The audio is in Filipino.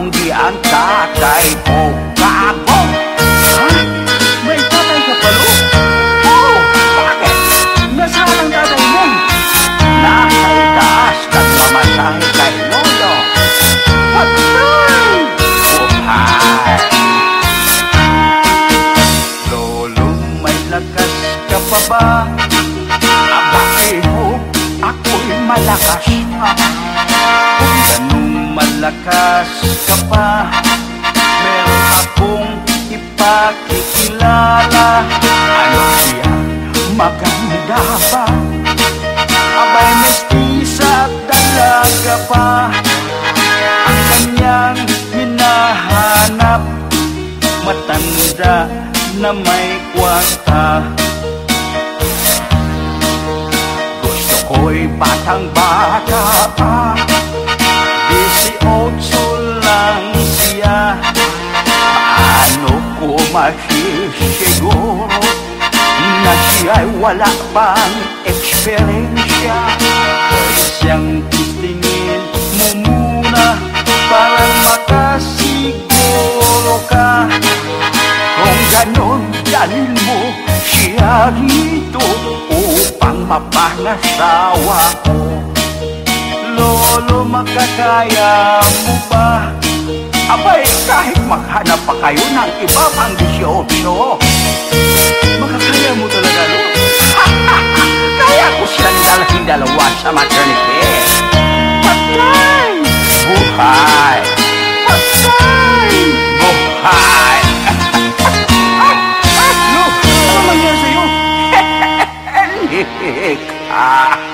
akong di ang tatay ko. Gago! Ha? May tatay ka palo? Oh, bakit? Nasaan ang tatay mo? Nasa itaas nagmamasahe kay Lolo. Patay! Buhay! Lolo, may lakas ka pa ba? Aba, hope ako'y malakas pa. Kung ganun malakas ka pa, meron akong ipakikilala. Ano siya? Maganda ba? Abay, mestiza at dalaga pa ang kanyang hinahanap. Matanda na may kwanta. Gusto ko'y batang-bata pa, 18 lang siya. Paano ko masisiguro na siya'y wala pang eksperyensya? Pwede siyang titingin mo muna para makasiguro ka. Kung ganon, dalhin mo siya dito upang mapanasawa ko. Lolo, makakaya mo ba? Abay, kahit maghanap pa kayo ng iba pang 18, Makakaya mo talaga, Lo? kaya ko silang dalhin dalawa sa maternity. Patay! Buhay! Patay! Buhay! Lo, ano nangyari sa'yo? Nika!